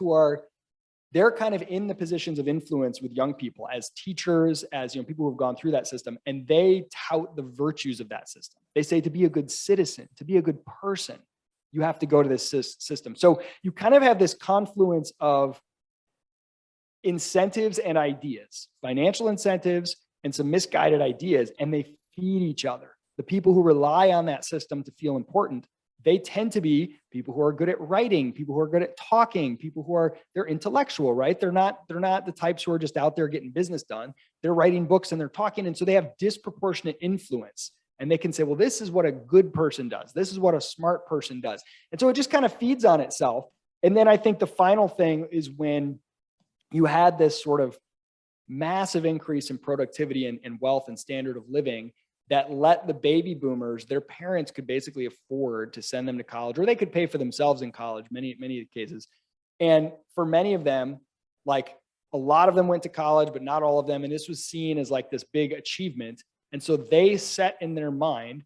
they're kind of in the positions of influence with young people as teachers, as people who have gone through that system, and they tout the virtues of that system. They say to be a good citizen, to be a good person, you have to go to this system. So you kind of have this confluence of incentives and ideas, financial incentives and some misguided ideas, and they feed each other. The people who rely on that system to feel important, they tend to be people who are good at writing, people who are good at talking, they're intellectual, right? They're not the types who are just out there getting business done. They're writing books and they're talking. And so they have disproportionate influence, and they can say, well, this is what a good person does. This is what a smart person does. And so it just kind of feeds on itself. And then I think the final thing is when you had this sort of massive increase in productivity and wealth and standard of living that let the baby boomers, their parents could basically afford to send them to college, or they could pay for themselves in college, many of the cases. And for many of them, like a lot of them went to college, but not all of them. And this was seen as like this big achievement. And so they set in their mind,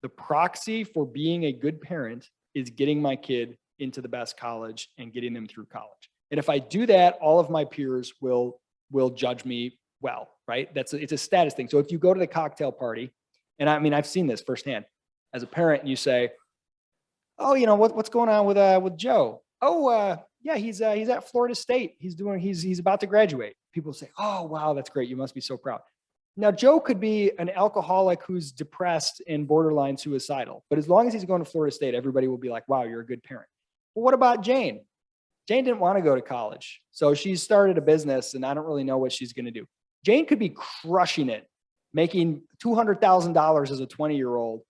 the proxy for being a good parent is getting my kid into the best college and getting them through college. And if I do that, all of my peers will judge me well, right? It's a status thing. So if you go to the cocktail party, and I mean, I've seen this firsthand as a parent, and you say, oh, what's going on with Joe? Oh, yeah, he's at Florida State. He's about to graduate. People say, oh, wow, that's great. You must be so proud. Now, Joe could be an alcoholic who's depressed and borderline suicidal, but as long as he's going to Florida State, everybody will be like, wow, you're a good parent. Well, what about Jane? Jane didn't want to go to college, so she started a business, and I don't really know what she's going to do. Jane could be crushing it, making $200,000 as a 20-year-old,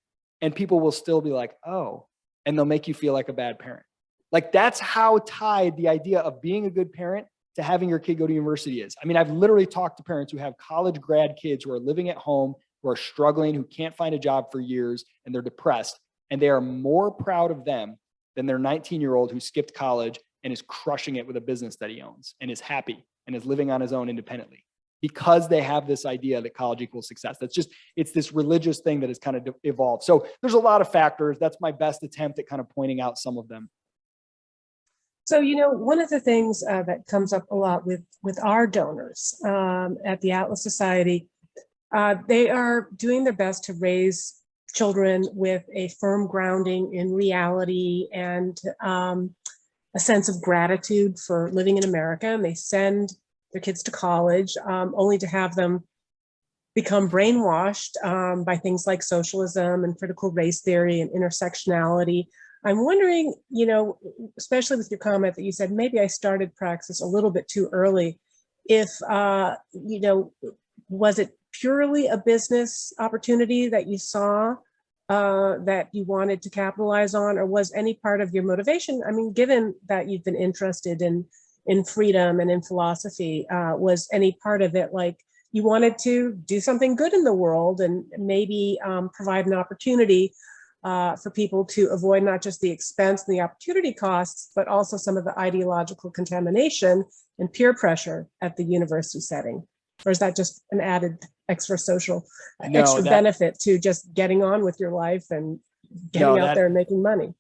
and people will still be like, oh, and they'll make you feel like a bad parent. Like that's how tied the idea of being a good parent to having your kid go to university is. I mean, I've literally talked to parents who have college grad kids who are living at home, who are struggling, who can't find a job for years, and they're depressed, and they are more proud of them than their 19-year-old who skipped college and is crushing it with a business that he owns and is happy and is living on his own independently, because they have this idea that college equals success. It's this religious thing that has kind of evolved. So there's a lot of factors. That's my best attempt at kind of pointing out some of them. So, one of the things that comes up a lot with our donors at the Atlas Society, they are doing their best to raise children with a firm grounding in reality and a sense of gratitude for living in America. And they send their kids to college only to have them become brainwashed by things like socialism and critical race theory and intersectionality. I'm wondering, especially with your comment that you said, maybe I started Praxis a little bit too early, if, was it purely a business opportunity that you saw that you wanted to capitalize on, or was any part of your motivation, I mean, given that you've been interested in freedom and in philosophy, was any part of it like you wanted to do something good in the world and maybe provide an opportunity for people to avoid not just the expense and the opportunity costs, but also some of the ideological contamination and peer pressure at the university setting? Or is that just an added extra benefit to just getting on with your life and getting out there and making money?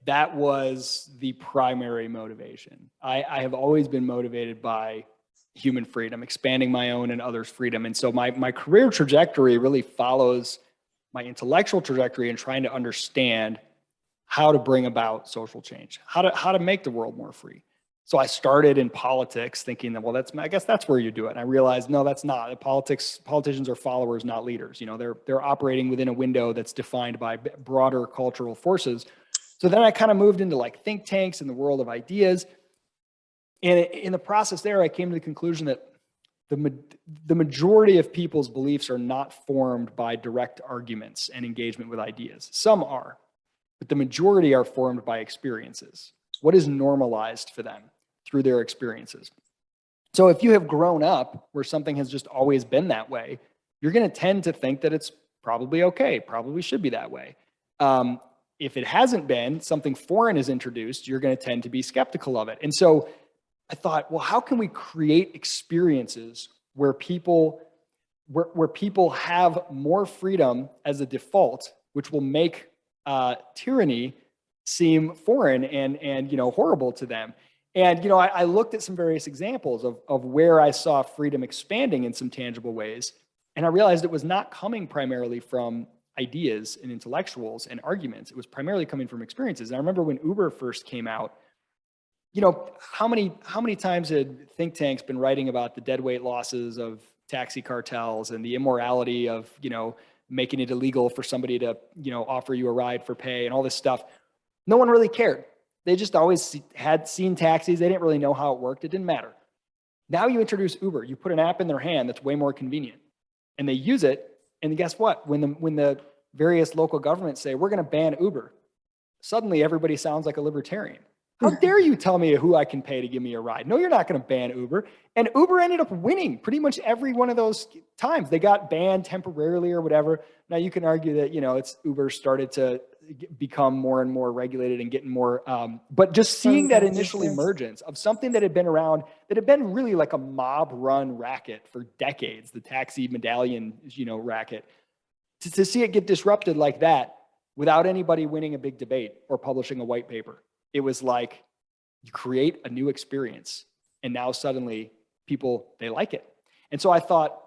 That was the primary motivation. I have always been motivated by human freedom, expanding my own and others' freedom. And so my career trajectory really follows my intellectual trajectory in trying to understand how to bring about social change, how to make the world more free. So I started in politics thinking that, well, I guess that's where you do it. And I realized, no, that's not. Politicians are followers, not leaders. You know, they're operating within a window that's defined by broader cultural forces. So then I kind of moved into like think tanks in the world of ideas. And in the process there, I came to the conclusion that the majority of people's beliefs are not formed by direct arguments and engagement with ideas. Some are, but the majority are formed by experiences. What is normalized for them through their experiences? So if you have grown up where something has just always been that way, you're going to tend to think that it's probably okay, probably should be that way. If it hasn't been, something foreign is introduced, you're going to tend to be skeptical of it. And so I thought, well, how can we create experiences where people have more freedom as a default, which will make tyranny seem foreign and horrible to them? And I looked at some various examples of where I saw freedom expanding in some tangible ways, and I realized it was not coming primarily from ideas and intellectuals and arguments. It was primarily coming from experiences. And I remember when Uber first came out, how many times had think tanks been writing about the deadweight losses of taxi cartels and the immorality of, making it illegal for somebody to, offer you a ride for pay and all this stuff? No one really cared. They just always had seen taxis. They didn't really know how it worked. It didn't matter. Now you introduce Uber, you put an app in their hand that's way more convenient, and they use it. And guess what? When the various local governments say, we're going to ban Uber, suddenly everybody sounds like a libertarian. How dare you tell me who I can pay to give me a ride? No, you're not going to ban Uber. And Uber ended up winning pretty much every one of those times. They got banned temporarily or whatever. Now you can argue that, it's Uber started to become more and more regulated and getting more, but just seeing that initial emergence of something that had been around, that had been really like a mob run racket for decades, the taxi medallion, racket, to see it get disrupted like that without anybody winning a big debate or publishing a white paper. It was like you create a new experience, and now suddenly people, they like it. And so I thought,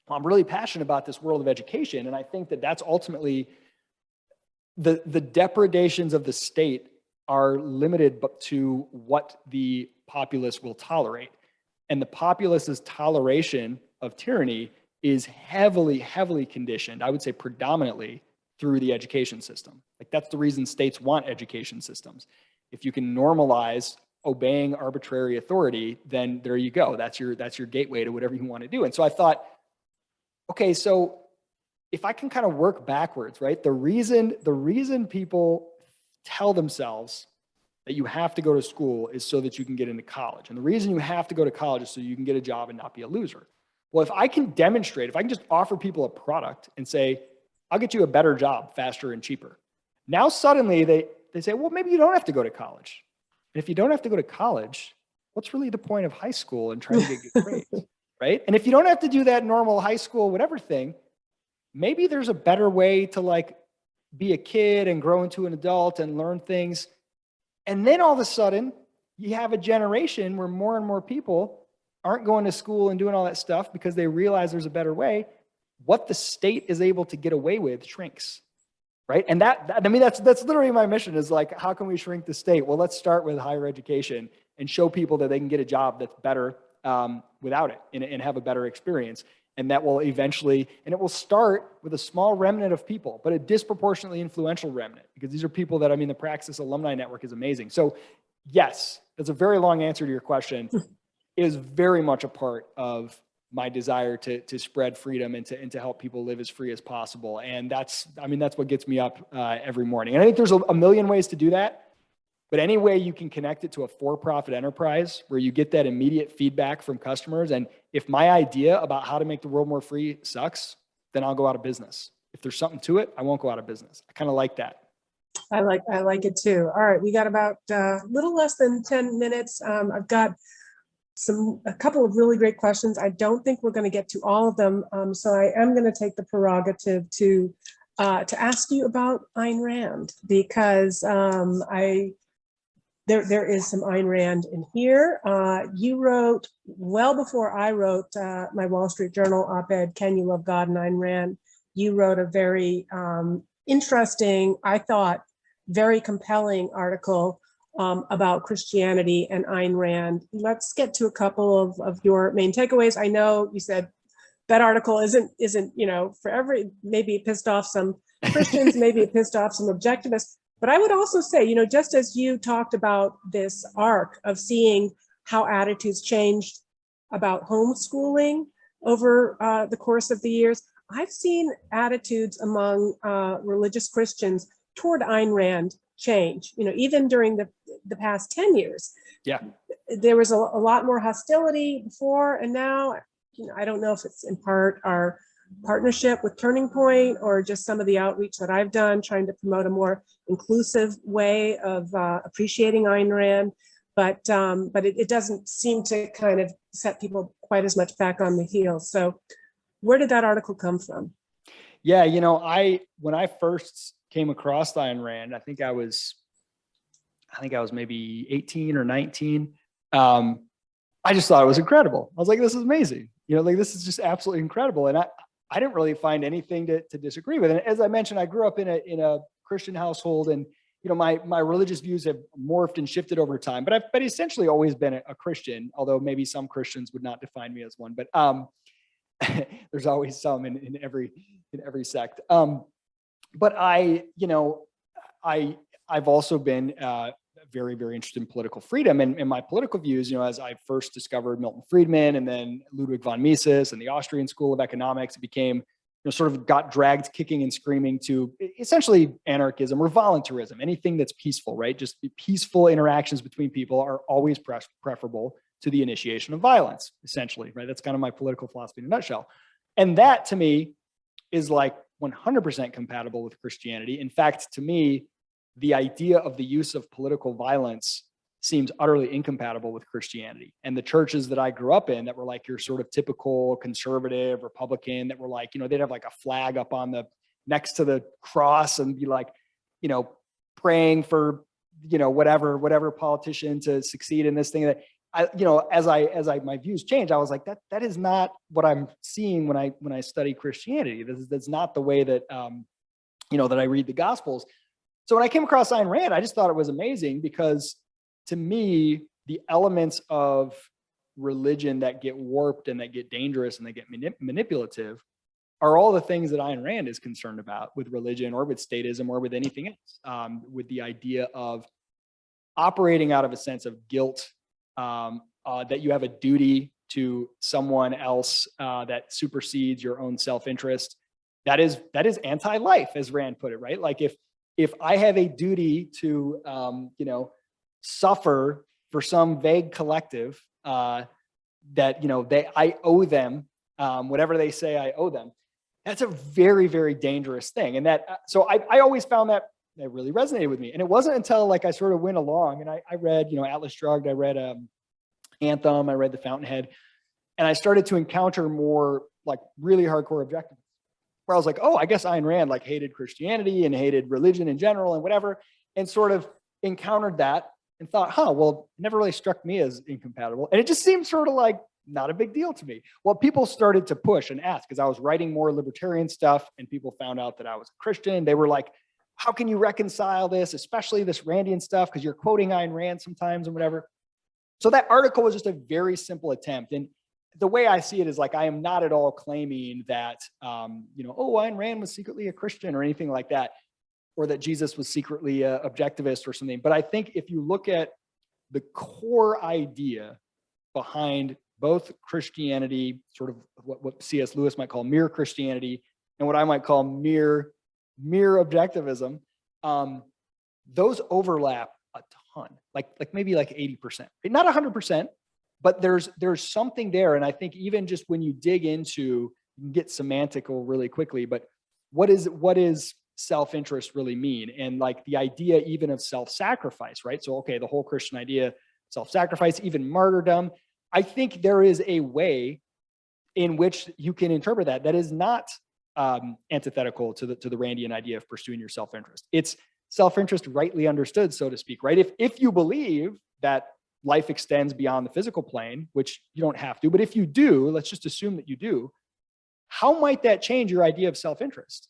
well, I'm really passionate about this world of education, and I think that that's ultimately the depredations of the state are limited to what the populace will tolerate. And the populace's toleration of tyranny is heavily, heavily conditioned, I would say predominantly, through the education system. Like, that's the reason states want education systems. If you can normalize obeying arbitrary authority, then there you go. That's your gateway to whatever you want to do. And so I thought, okay, so if I can kind of work backwards, right? The reason people tell themselves that you have to go to school is so that you can get into college. And the reason you have to go to college is so you can get a job and not be a loser. Well, if I can demonstrate, if I can just offer people a product and say, I'll get you a better job faster and cheaper. Now suddenly they say, well, maybe you don't have to go to college. And if you don't have to go to college, what's really the point of high school and trying to get good grades, right? And if you don't have to do that normal high school, whatever thing, maybe there's a better way to like be a kid and grow into an adult and learn things. And then all of a sudden you have a generation where more and more people aren't going to school and doing all that stuff because they realize there's a better way. What the state is able to get away with shrinks. Right. And that's literally my mission, is like, how can we shrink the state? Well, let's start with higher education and show people that they can get a job that's better without it and have a better experience. And that will eventually, and it will start with a small remnant of people, but a disproportionately influential remnant, because these are people that, the Praxis alumni network is amazing. So yes, that's a very long answer to your question. It is very much a part of my desire to spread freedom and to help people live as free as possible. And that's what gets me up every morning. And I think there's a million ways to do that, but any way you can connect it to a for-profit enterprise where you get that immediate feedback from customers. And if my idea about how to make the world more free sucks, then I'll go out of business. If there's something to it, I won't go out of business. I kind of like that. I like it too. All right, we got about a little less than 10 minutes. I've got a couple of really great questions. I don't think we're going to get to all of them, so I am going to take the prerogative to ask you about Ayn Rand, because there is some Ayn Rand in here. You wrote, well before I wrote my Wall Street Journal op-ed, Can You Love God and Ayn Rand? you wrote a very interesting, I thought, very compelling article about Christianity and Ayn Rand. Let's get to a couple of your main takeaways. I know you said that article isn't, for maybe it pissed off some Christians, maybe it pissed off some objectivists. But I would also say, just as you talked about this arc of seeing how attitudes changed about homeschooling over the course of the years, I've seen attitudes among religious Christians toward Ayn Rand change, even during the past 10 years. Yeah. There was a lot more hostility before, and now, I don't know if it's in part our partnership with Turning Point or just some of the outreach that I've done trying to promote a more inclusive way of appreciating Ayn Rand, but it doesn't seem to kind of set people quite as much back on the heels. So where did that article come from? Yeah, when I first came across Ayn Rand, I think I was maybe 18 or 19. I just thought it was incredible. I was like, this is amazing. This is just absolutely incredible. And I didn't really find anything to disagree with. And as I mentioned, I grew up in a Christian household, and my religious views have morphed and shifted over time. But I've essentially always been a Christian, although maybe some Christians would not define me as one. But there's always some in every sect. But I've also been very, very interested in political freedom and my political views, as I first discovered Milton Friedman and then Ludwig von Mises and the Austrian School of Economics, it became, sort of got dragged kicking and screaming to essentially anarchism or voluntarism, anything that's peaceful, right? Just peaceful interactions between people are always preferable to the initiation of violence, essentially, right? That's kind of my political philosophy in a nutshell. And that to me is like 100% compatible with Christianity. In fact, to me, the idea of the use of political violence seems utterly incompatible with Christianity. And the churches that I grew up in that were like your sort of typical conservative Republican that were like, they'd have like a flag up on next to the cross and be like, praying for, whatever politician to succeed in this thing that as my views changed, I was like, that is not what I'm seeing when I study Christianity. That's not the way that, that I read the Gospels. So when I came across Ayn Rand, I just thought it was amazing because to me, the elements of religion that get warped and that get dangerous and that get manipulative are all the things that Ayn Rand is concerned about with religion or with statism or with anything else, with the idea of operating out of a sense of guilt, that you have a duty to someone else that supersedes your own self-interest. That is anti-life, as Rand put it, right? Like if I have a duty to, suffer for some vague collective that, I owe them, whatever they say I owe them, that's a very, very dangerous thing. And so I always found that really resonated with me. And it wasn't until like I sort of went along and I read, Atlas Shrugged, I read Anthem, I read The Fountainhead, and I started to encounter more like really hardcore objectives, where I was like, oh, I guess Ayn Rand like hated Christianity and hated religion in general and whatever, and sort of encountered that and thought, well, it never really struck me as incompatible. And it just seemed sort of like not a big deal to me. Well, people started to push and ask, because I was writing more libertarian stuff and people found out that I was a Christian. They were like, how can you reconcile this, especially this Randian stuff, because you're quoting Ayn Rand sometimes and whatever. So that article was just a very simple attempt. And the way I see it is like, I am not at all claiming that, Ayn Rand was secretly a Christian or anything like that, or that Jesus was secretly a objectivist or something. But I think if you look at the core idea behind both Christianity, sort of what C.S. Lewis might call mere Christianity, and what I might call mere objectivism, those overlap a ton, like maybe like 80%, not 100%. But there's something there. And I think even just when you dig into, you can get semantical really quickly, but what is self-interest really mean? And like the idea even of self-sacrifice, right? So, okay, the whole Christian idea, self-sacrifice, even martyrdom, I think there is a way in which you can interpret that is not antithetical to the Randian idea of pursuing your self-interest. It's self-interest rightly understood, so to speak, right? If you believe that life extends beyond the physical plane, which you don't have to, but if you do, let's just assume that you do, how might that change your idea of self-interest?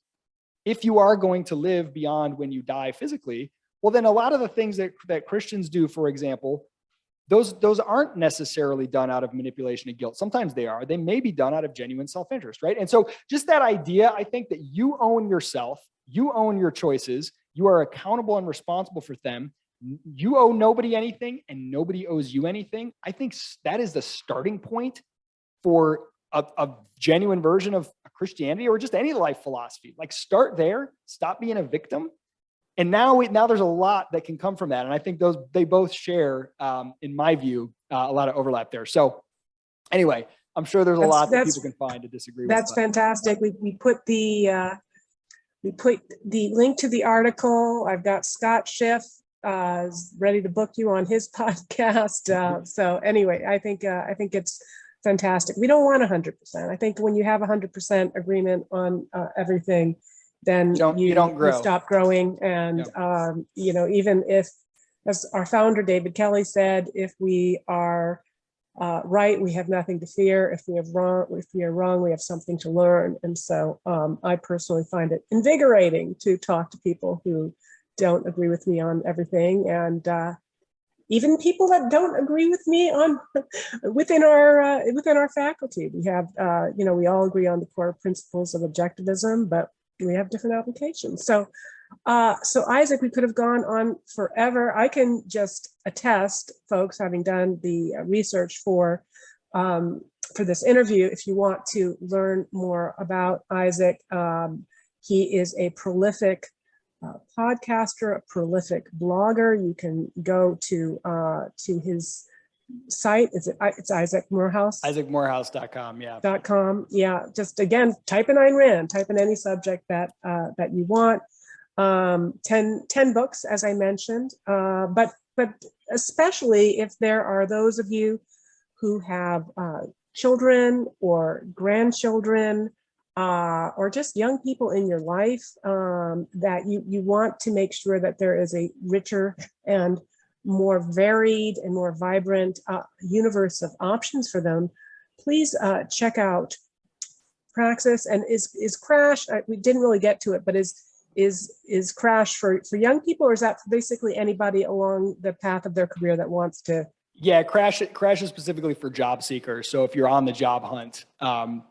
If you are going to live beyond when you die physically, well, then a lot of the things that Christians do, for example, those aren't necessarily done out of manipulation and guilt. Sometimes they are. They may be done out of genuine self-interest, right? And so just that idea, I think that you own yourself, you own your choices, you are accountable and responsible for them. You owe nobody anything and nobody owes you anything. I think that is the starting point for a genuine version of Christianity or just any life philosophy. Like, start there, stop being a victim. And now there's a lot that can come from that. And I think they both share, in my view, a lot of overlap there. So anyway, I'm sure there's a lot that people can find to disagree with. That's fantastic. We put the link to the article. I've got Scott Schiff ready to book you on his podcast. So anyway, I think it's fantastic. We don't want 100%. I think when you have 100% agreement on everything, then you don't grow. You stop growing. And, even if, as our founder, David Kelly, said, if we are right, we have nothing to fear. If we are wrong, we have something to learn. And so I personally find it invigorating to talk to people who don't agree with me on everything. And even people that don't agree with me on within our faculty, we have, we all agree on the core principles of objectivism, but we have different applications. So Isaac, we could have gone on forever. I can just attest, folks, having done the research for this interview, if you want to learn more about Isaac, he is a prolific podcaster, a prolific blogger. You can go to his site. It's Isaac Morehouse? IsaacMorehouse.com, yeah. .com, yeah. Just again, type in Ayn Rand, type in any subject that you want. 10 books, as I mentioned, but especially if there are those of you who have children or grandchildren, or just young people in your life, that you want to make sure that there is a richer and more varied and more vibrant universe of options for them, please check out Praxis. And is Crash, we didn't really get to it, but is Crash for young people, or is that basically anybody along the path of their career that wants to? Yeah, Crash is specifically for job seekers. So if you're on the job hunt,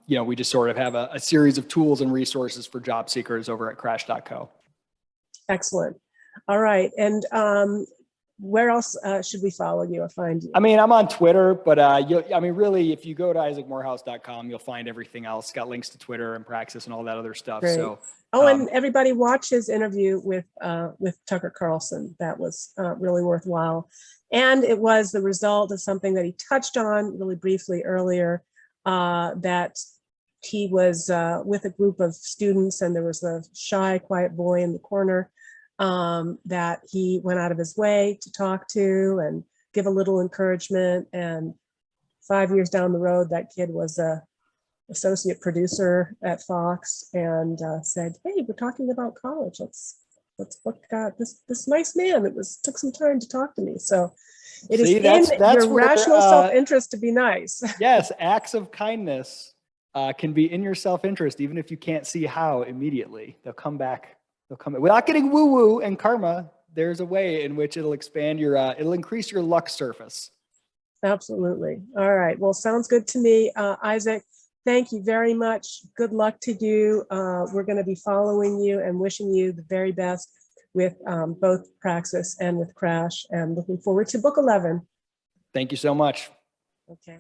we just sort of have a series of tools and resources for job seekers over at crash.co. Excellent. All right. And where else should we follow you or find you? I mean, I'm on Twitter, but really, if you go to IsaacMorehouse.com, you'll find everything else. It's got links to Twitter and Praxis and all that other stuff. Great. So, and everybody watch his interview with Tucker Carlson. That was really worthwhile. And it was the result of something that he touched on really briefly earlier, that he was with a group of students, and there was a shy, quiet boy in the corner that he went out of his way to talk to and give a little encouragement. And 5 years down the road, that kid was a associate producer at Fox, and said, "Hey, we're talking about college. Let's look at this nice man that took some time to talk to me." So it is in your rational self-interest to be nice. Yes, acts of kindness can be in your self-interest, even if you can't see how immediately. They'll come back. Without getting woo-woo and karma. There's a way in which it'll expand it'll increase your luck surface. Absolutely. All right. Well, sounds good to me. Isaac, thank you very much. Good luck to you. We're going to be following you and wishing you the very best with both Praxis and with Crash, and looking forward to book 11. Thank you so much. Okay.